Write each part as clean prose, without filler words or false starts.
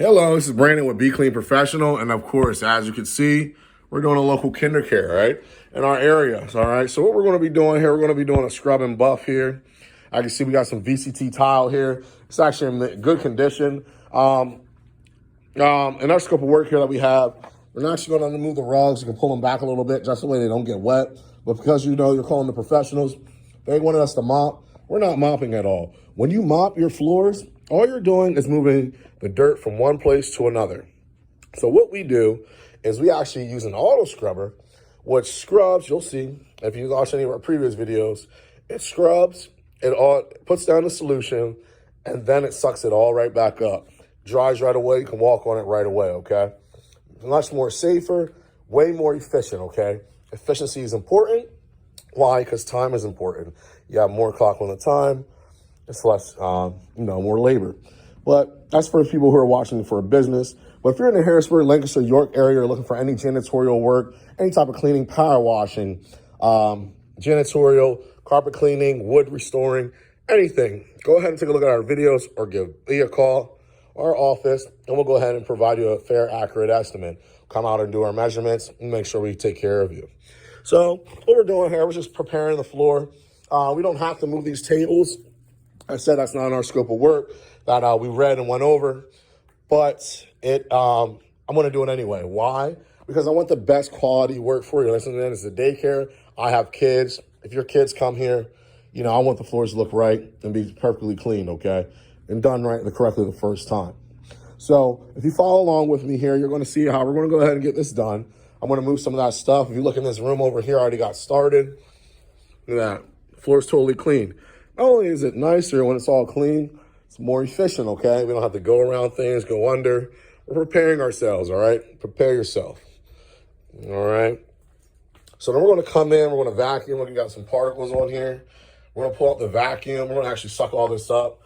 Hello, this is Brandon with Be Clean Professional. And of course, as you can see, we're doing a local kinder care, right? In our areas, all right? So what we're going to be doing here, we're going to be doing a scrub and buff here. I can see we got some VCT tile here. It's actually in good condition. In our scope of work here that we have, we're not actually going to remove the rugs. You can pull them back a little bit just so they don't get wet. But because you know you're calling the professionals, they wanted us to mop. We're not mopping at all. When you mop your floors, all you're doing is moving the dirt from one place to another. So what we do is we actually use an auto scrubber, which scrubs, you'll see, if you watch any of our previous videos, it scrubs, it all puts down the solution, and then it sucks it all right back up. Dries right away, you can walk on it right away, okay? Much more safer, way more efficient, okay? Efficiency is important. Why? Because time is important. You have more clock on the time, it's less, more labor. But that's for people who are watching for a business. But if you're in the Harrisburg, Lancaster, York area, you're looking for any janitorial work, any type of cleaning, power washing, janitorial, carpet cleaning, wood restoring, anything, go ahead and take a look at our videos or give me a call or our office, and we'll go ahead and provide you a fair, accurate estimate. Come out and do our measurements and make sure we take care of you. So what we're doing here, we're just preparing the floor. We don't have to move these tables. I said that's not in our scope of work that we read and went over, but I'm going to do it anyway. Why? Because I want the best quality work for you. Listen, it's a daycare. I have kids. If your kids come here, I want the floors to look right and be perfectly clean, okay? And done right and correctly the first time. So if you follow along with me here, you're going to see how we're going to go ahead and get this done. I'm going to move some of that stuff. If you look in this room over here, I already got started. Look at that. The floor's totally clean. Not only is it nicer when it's all clean, it's more efficient, okay? We don't have to go around things, go under. We're preparing ourselves, all right? Prepare yourself, all right? So then we're going to come in. We're going to vacuum. We got some particles on here. We're going to pull out the vacuum. We're going to actually suck all this up.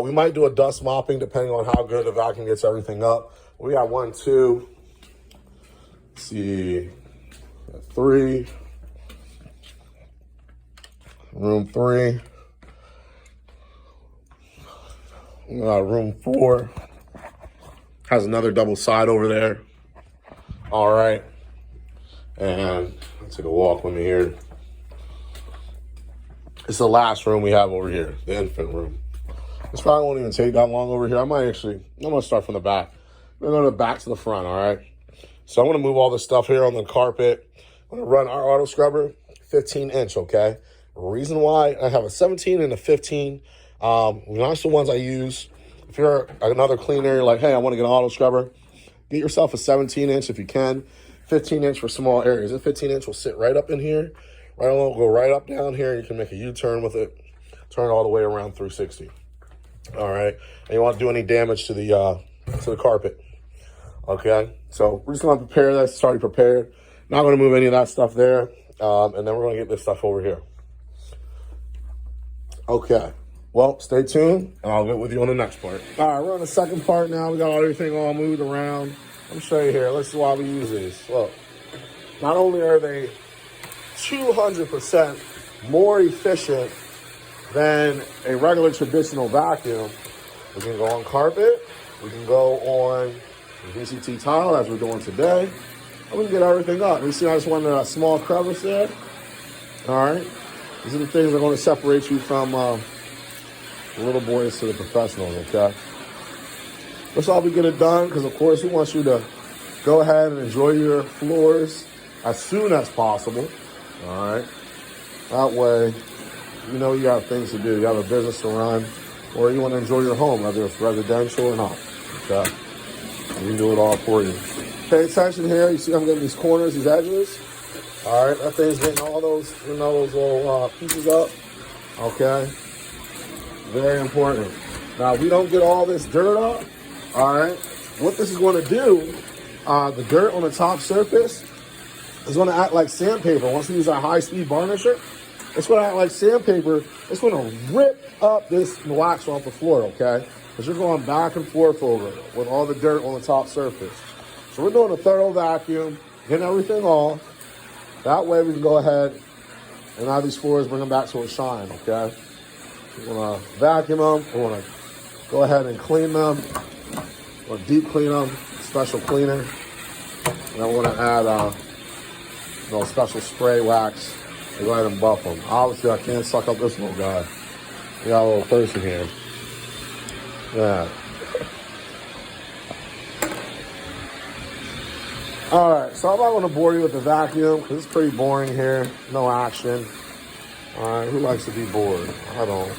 We might do a dust mopping depending on how good the vacuum gets everything up. We got 1, 2, let's see, 3, room 3. Room 4 has another double side over there. All right. And let's take a walk with me here. It's the last room we have over here, the infant room. This probably won't even take that long over here. I'm going to start from the back. I'm going to go to the back to the front, all right? So I'm going to move all this stuff here on the carpet. I'm going to run our auto scrubber, 15-inch, okay? The reason why I have a 17 and a 15, that's the ones I use. If you're another cleaner, like, hey, I want to get an auto scrubber, get yourself a 17-inch if you can. 15-inch for small areas. And 15-inch will sit right up in here. Right along, go right up down here. You can make a U-turn with it. Turn all the way around 360. All right. And you won't do any damage to the carpet. Okay. So we're just going to prepare this. It's already prepared. Not going to move any of that stuff there. And then we're going to get this stuff over here. Okay. Well, stay tuned, and I'll get with you on the next part. All right, we're on the second part now. We got everything all moved around. Let me show you here. Let's see why we use these. Look, not only are they 200% more efficient than a regular traditional vacuum, we can go on carpet, we can go on VCT tile, as we're doing today, and we can get everything up. You see I just wanted a small crevice there? All right. These are the things that are going to separate you from the little boys to the professionals, okay? Let's all get it done, because of course we want you to go ahead and enjoy your floors as soon as possible, all right? That way, you have things to do. You have a business to run, or you want to enjoy your home, whether it's residential or not, okay? We can do it all for you. Pay attention here. You see I'm getting these corners, these edges. All right, that thing's getting all those, those little pieces up, okay? Very important. Now, we don't get all this dirt up, all right? What this is going to do, the dirt on the top surface is going to act like sandpaper. Once we use our high-speed varnisher, it's going to act like sandpaper. It's going to rip up this wax off the floor, okay? Because you're going back and forth over it with all the dirt on the top surface. So we're doing a thorough vacuum, getting everything off. That way we can go ahead and have these floors, bring them back to a shine, okay? We're going to vacuum them. We're going to go ahead and clean them. We'll deep clean them, special cleaner. And then we're gonna add special spray wax to go ahead and buff them. Obviously, I can't suck up this little guy. We got a little person here. Yeah. All right, so I'm not gonna bore you with the vacuum because it's pretty boring here. No action. All right, who likes to be bored? I don't.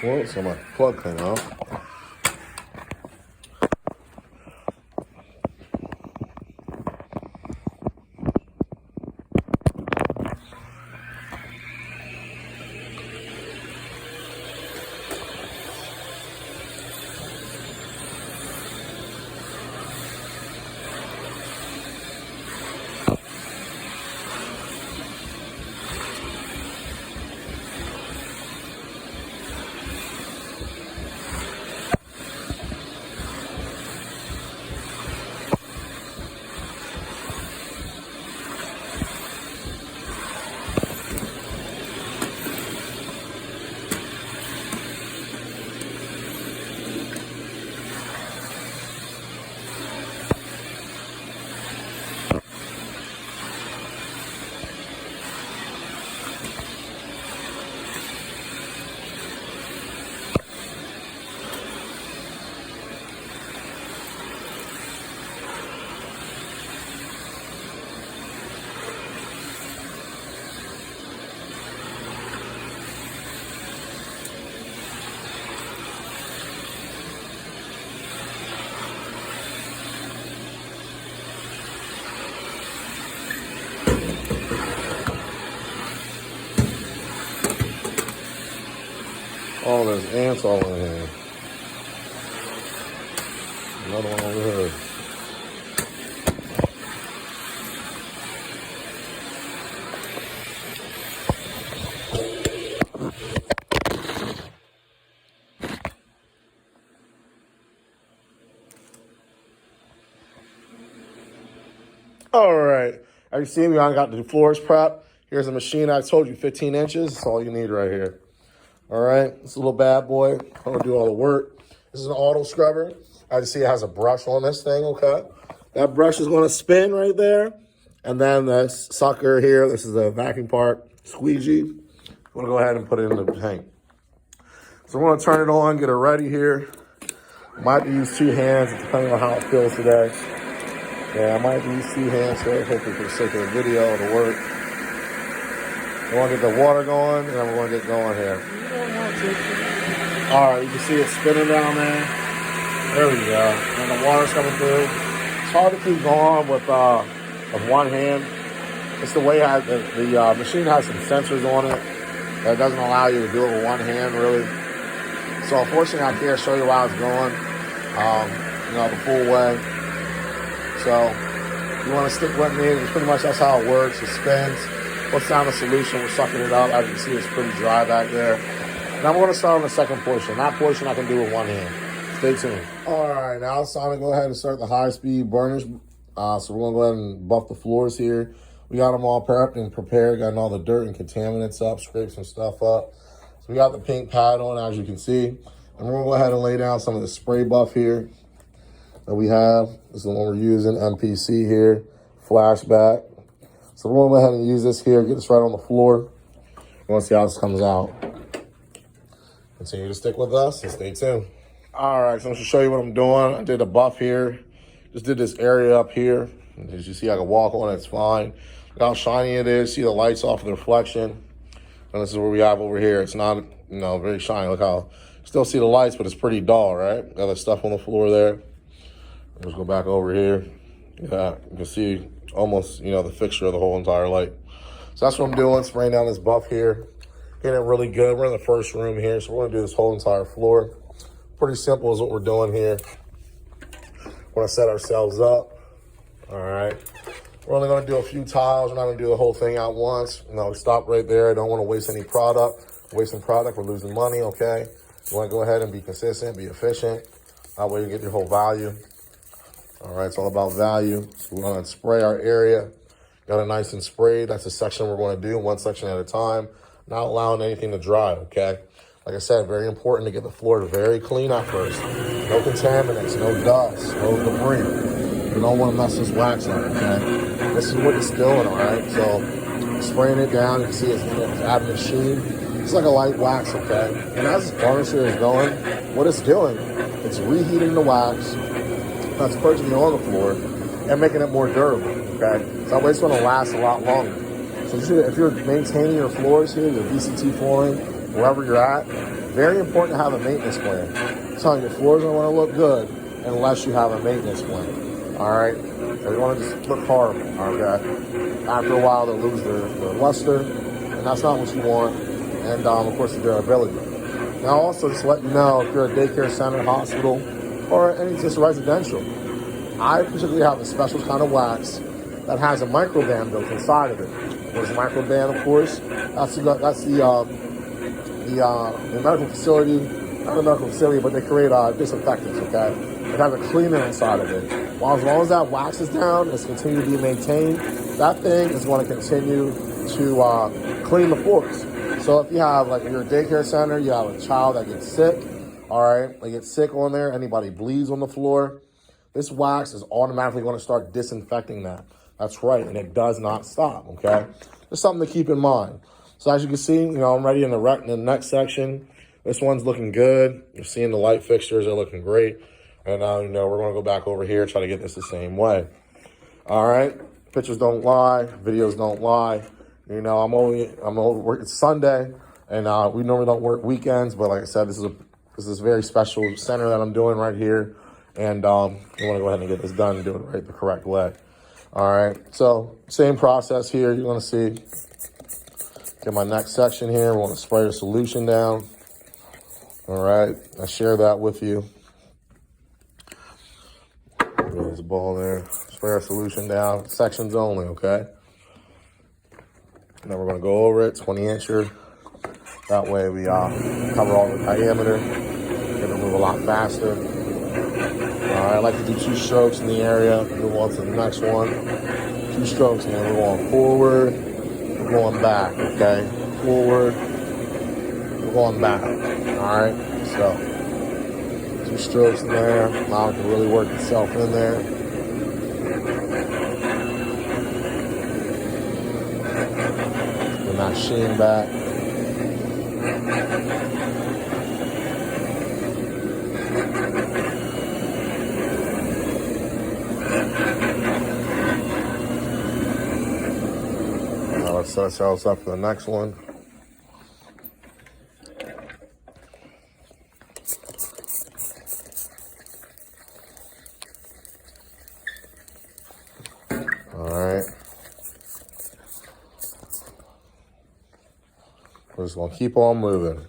Well, so my plug came out. Oh, there's ants all in here. Another one over here. All right. As you see, we got the floors prep. Here's a machine. I told you 15 inches. That's all you need right here. All right, it's a little bad boy. I'm gonna do all the work. This is an auto scrubber. As you see, it has a brush on this thing, okay? That brush is gonna spin right there. And then the sucker here, this is the vacuum part, squeegee. I'm gonna go ahead and put it in the tank. So we're gonna turn it on, get it ready here. Might use 2 hands, depending on how it feels today. Yeah, I might use 2 hands here, hopefully for the sake of the video, it'll work. We're gonna get the water going, and then we're gonna get going here. All right, you can see it spinning down there. There we go. And the water's coming through. It's hard to keep going with one hand. It's the way the machine has some sensors on it that doesn't allow you to do it with one hand, really. So unfortunately, I can't show you how it's going, the full way. So you want to stick with me. It's pretty much that's how it works. It spins. What's down the solution? We're sucking it up. As you can see, it's pretty dry back there. Now we're going to start on the second portion. That portion I can do with one hand. Stay tuned. All right, now it's time to go ahead and start the high-speed burnish. So we're going to go ahead and buff the floors here. We got them all prepped and prepared. Gotten all the dirt and contaminants up, scraped some stuff up. So we got the pink pad on, as you can see. And we're going to go ahead and lay down some of the spray buff here that we have. This is the one we're using, MPC here, flashback. So we're going to go ahead and use this here, get this right on the floor. We're going to see how this comes out. Continue to stick with us and stay tuned. All right, so I'm going to show you what I'm doing. I did a buff here. Just did this area up here. As you see, I can walk on it, it's fine. Look how shiny it is. See the lights off of the reflection. And this is what we have over here. It's not, very shiny. Look how, still see the lights, but it's pretty dull, right? Got the stuff on the floor there. Let's go back over here. Yeah, you can see almost, the fixture of the whole entire light. So that's what I'm doing, spraying down this buff here. Getting it really good. We're in the first room here, so we're gonna do this whole entire floor. Pretty simple is what we're doing here. Want to set ourselves up. All right. We're only going to do a few tiles. We're not going to do the whole thing at once. Stop right there. I don't want to waste any product. Wasting product, we're losing money, okay? You want to go ahead and be consistent, be efficient. That way you get your whole value. All right, it's all about value. So we're going to spray our area. Got it nice and sprayed. That's the section we're going to do, one section at a time. Not allowing anything to dry, okay? Like I said, very important to get the floor very clean at first. No contaminants, no dust, no debris. You don't want to mess this wax up, okay? This is what it's doing, all right? So spraying it down, you can see it's adding a sheen. It's like a light wax, okay? And as this varnisher is going, what it's doing, it's reheating the wax that's purging on the floor and making it more durable, okay? So that way it's going to last a lot longer. So if you're maintaining your floors here, your VCT flooring, wherever you're at, very important to have a maintenance plan. I'm telling you, your floors don't want to look good unless you have a maintenance plan. All right, so you want to just look horrible, okay? After a while, they'll lose their luster, and that's not what you want, and of course, the durability. Now, also, just let you know, if you're a daycare center, hospital, or any just residential, I particularly have a special kind of wax that has a microban built inside of it. There's a microban, of course. That's the medical facility, not a medical facility, but they create disinfectants, okay? It has a cleaner inside of it. Well, as long as that wax is down, it's continuing to be maintained, that thing is going to continue to clean the floors. So if you have, like, you're a daycare center, you have a child that gets sick, all right, they get sick on there, anybody bleeds on the floor, this wax is automatically going to start disinfecting that. That's right, and it does not stop, okay? Just something to keep in mind. So as you can see, I'm ready in the next section. This one's looking good. You're seeing the light fixtures are looking great. And we're going to go back over here, try to get this the same way. All right. Pictures don't lie. Videos don't lie. It's Sunday, and we normally don't work weekends. But like I said, this is a very special center that I'm doing right here. And we want to go ahead and get this done and do it right the correct way. All right. So same process here. You're going to see. Get my next section here. We're going to spray the solution down. All right. I share that with you. There's a ball there. Spray our solution down. Sections only, okay? Now we're going to go over it, 20-incher. That way we cover all the diameter. Get it move a lot faster. All right, I like to do 2 strokes in the area. Move on to the next one. 2 strokes, and then we're going forward. We're going back, okay? Forward. We're going back. All right, so 2 strokes in there. Now it can really work itself in there. And that sheen back. Now let's set ourselves up for the next one. We're just going to keep on moving.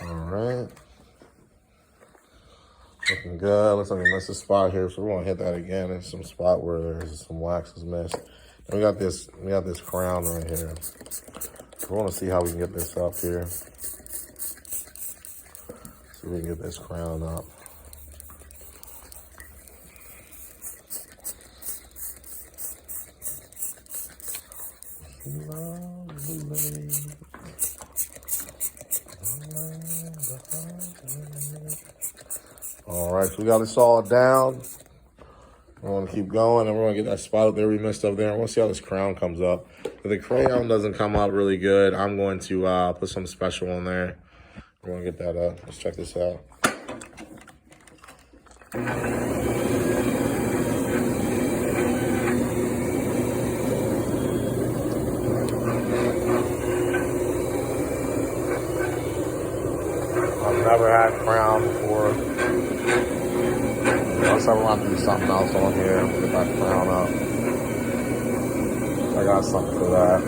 All right. Looking good. Looks like we missed a spot here, so we're gonna hit that again. There's some spot where there's some wax is missed. And we got this crown right here. So we want to see how we can get this up here. See if we can get this crown up. All right, so we got this all down. We're going to keep going, and we're going to get that spot up there we missed up there. I want to see how this crown comes up. If the crayon doesn't come out really good, I'm going to put something special on there. We're going to get that up. Let's check this out. I've never had crown before. Unless I want to do something else on here, get that crown up. I got something for that.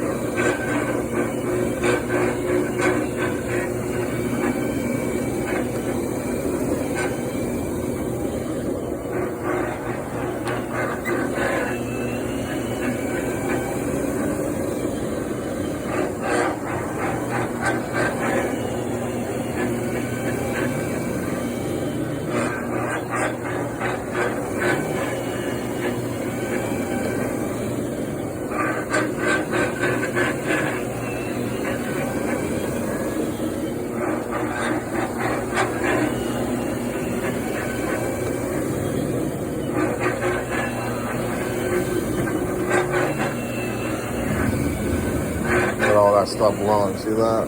All that stuff blowing, see that?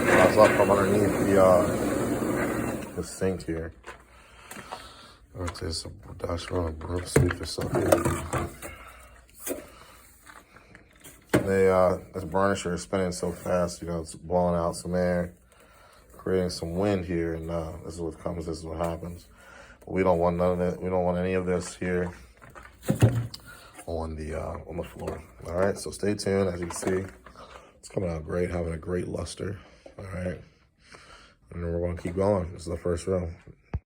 That's up from underneath the sink here. I'll take some dash around a broom sweep or something. This burnisher is spinning so fast, you know, it's blowing out some air, creating some wind here, and this is what comes, this is what happens. But we don't want none of it, we don't want any of this here on the floor. All right, so stay tuned. As you can see, it's coming out great, having a great luster. All right, and then we're going to keep going. This is the first row.